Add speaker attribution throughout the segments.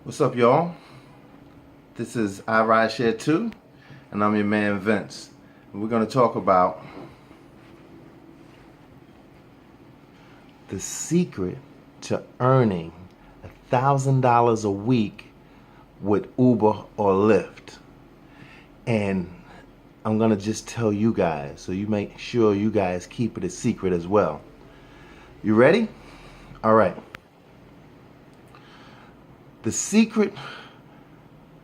Speaker 1: What's up, y'all? This is I Ride Share 2, and I'm your man Vince. And we're going to talk about the secret to earning $1,000 a week with Uber or Lyft. And I'm going to just tell you guys, so you make sure you guys keep it a secret as well. You ready? All right. The secret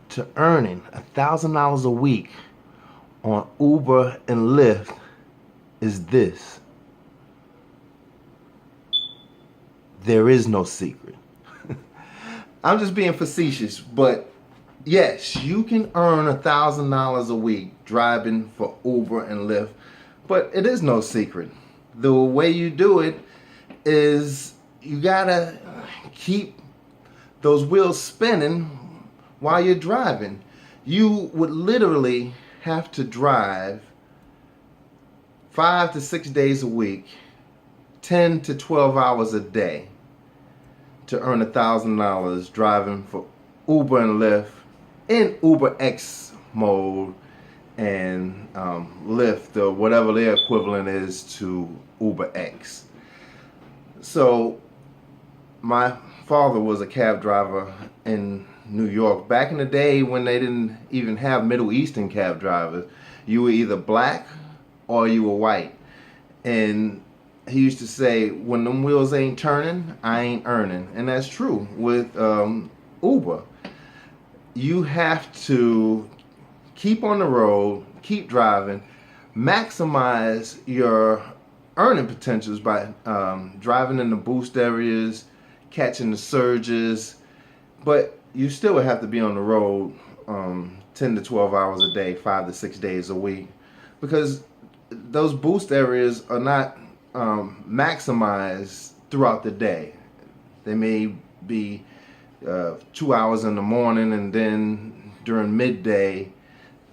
Speaker 1: to earning $1,000 a week on Uber and Lyft is this. There is no secret. I'm just being facetious, but yes, you can earn $1,000 a week driving for Uber and Lyft, but it is no secret. The way you do it is you gotta keep those wheels spinning while you're driving. You would literally have to drive 5 to 6 days a week, 10 to 12 hours a day to earn $1,000 driving for Uber and Lyft in Uber X mode and Lyft, or whatever their equivalent is to Uber X. So my father was a cab driver in New York. Back in the day when they didn't even have Middle Eastern cab drivers, you were either black or you were white. And he used to say, when them wheels ain't turning, I ain't earning. And that's true with Uber. You have to keep on the road, keep driving, maximize your earning potentials by driving in the boost areas, catching the surges, but you still would have to be on the road 10 to 12 hours a day, 5 to 6 days a week, because those boost areas are not maximized throughout the day. They may be 2 hours in the morning, and then during midday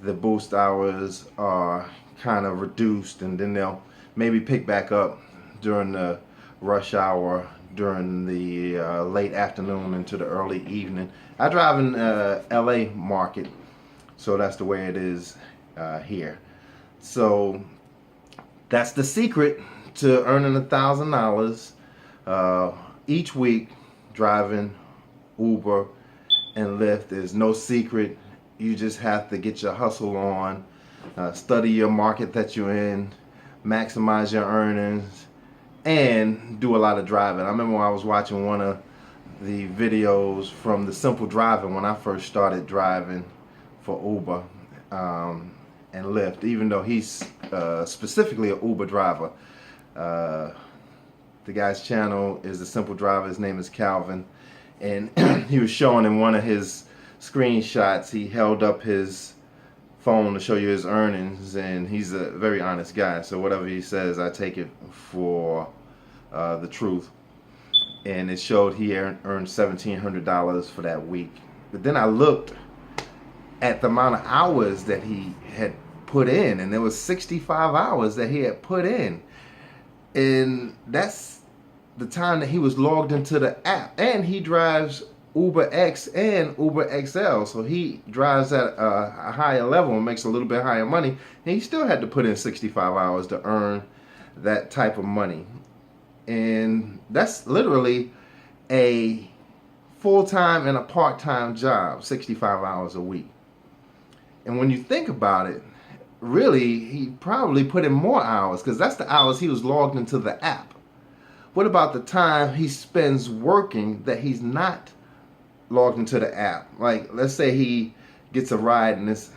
Speaker 1: the boost hours are kind of reduced, and then they'll maybe pick back up during the rush hour, during the late afternoon into the early evening. I drive in LA market, so that's the way it is here. So that's the secret to earning $1,000 each week driving Uber and Lyft. There's no secret. You just have to get your hustle on, study your market that you're in, maximize your earnings, and do a lot of driving. I remember when I was watching one of the videos from the Simple Driving when I first started driving for Uber and Lyft, even though he's specifically an Uber driver. The guy's channel is the Simple Driver. His name is Calvin, and he was showing in one of his screenshots, he held up his phone to show you his earnings, and he's a very honest guy, so whatever he says I take it for the truth. And it showed he earned $1,700 for that week. But then I looked at the amount of hours that he had put in, and there was 65 hours that he had put in, and that's the time that he was logged into the app. And he drives Uber X and Uber XL, so he drives at a higher level and makes a little bit higher money, and he still had to put in 65 hours to earn that type of money. And that's literally a full-time and a part-time job, 65 hours a week. And when you think about it, really, he probably put in more hours, because that's the hours he was logged into the app. What about the time he spends working that he's not logged into the app? Like, let's say he gets a ride and it's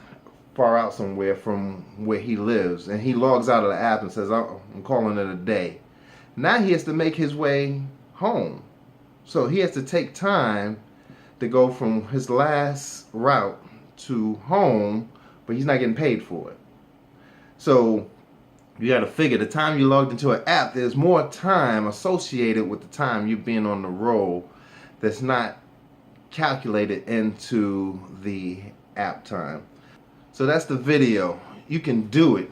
Speaker 1: far out somewhere from where he lives, and he logs out of the app and says, oh, I'm calling it a day. Now he has to make his way home. So he has to take time to go from his last route to home, but he's not getting paid for it. So you got to figure the time you logged into an app, there's more time associated with the time you've been on the road that's not calculated into the app time. So that's the video. You can do it.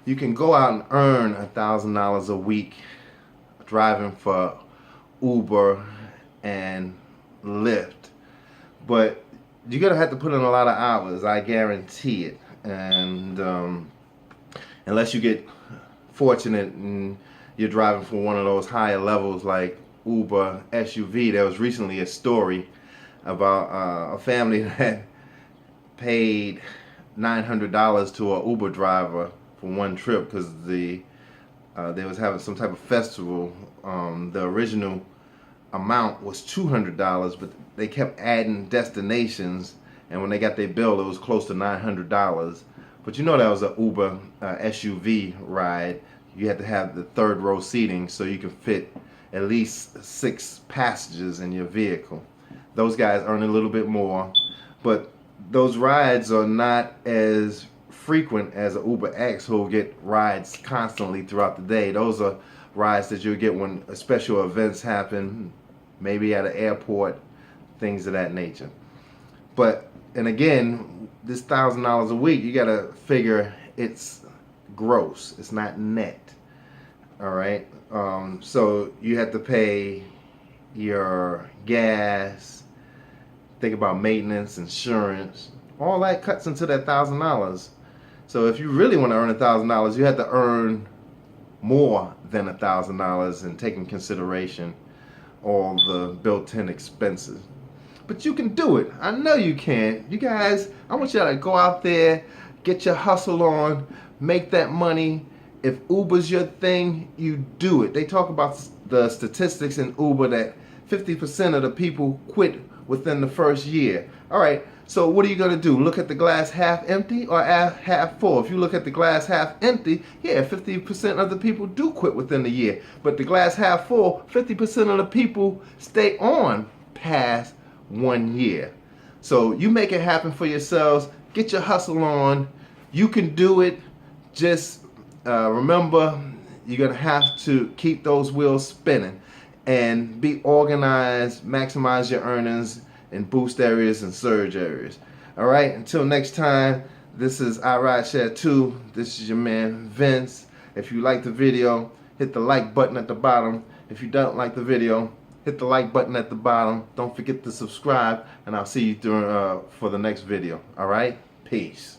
Speaker 1: You can go out and earn $1,000 a week driving for Uber and Lyft. but you're gonna have to put in a lot of hours. I guarantee it. And unless you get fortunate and you're driving for one of those higher levels like Uber SUV. There was recently a story about a family that paid $900 to an Uber driver for one trip because they was having some type of festival. The original amount was $200, but they kept adding destinations, and when they got their bill, it was close to $900. But you know that was an Uber SUV ride. You had to have the third row seating so you can fit at least 6 passengers in your vehicle. Those guys earn a little bit more, but those rides are not as frequent as an Uber X, who will get rides constantly throughout the day. Those are rides that you'll get when special events happen, maybe at an airport, things of that nature. But, and again, this $1,000 a week, you gotta figure it's gross, it's not net. All right, so you have to pay your gas, think about maintenance, insurance, all that cuts into that $1,000. So if you really want to earn $1,000, you have to earn more than $1,000 and take in consideration all the built-in expenses. But you can do it. I know you can. You guys, I want y'all to go out there, get your hustle on, make that money. If Uber's your thing, you do it. They talk about the statistics in Uber that 50% of the people quit within the first year. All right, so what are you going to do? Look at the glass half empty or half full? If you look at the glass half empty, yeah, 50% of the people do quit within the year. But the glass half full, 50% of the people stay on past 1 year. So you make it happen for yourselves. Get your hustle on. You can do it. Just remember, you're going to have to keep those wheels spinning and be organized, maximize your earnings in boost areas and surge areas. All right, until next time, this is I Ride Share 2. This is your man Vince. If you like the video, hit the like button at the bottom. If you don't like the video, hit the like button at the bottom. Don't forget to subscribe, and I'll see you for the next video. All right, peace.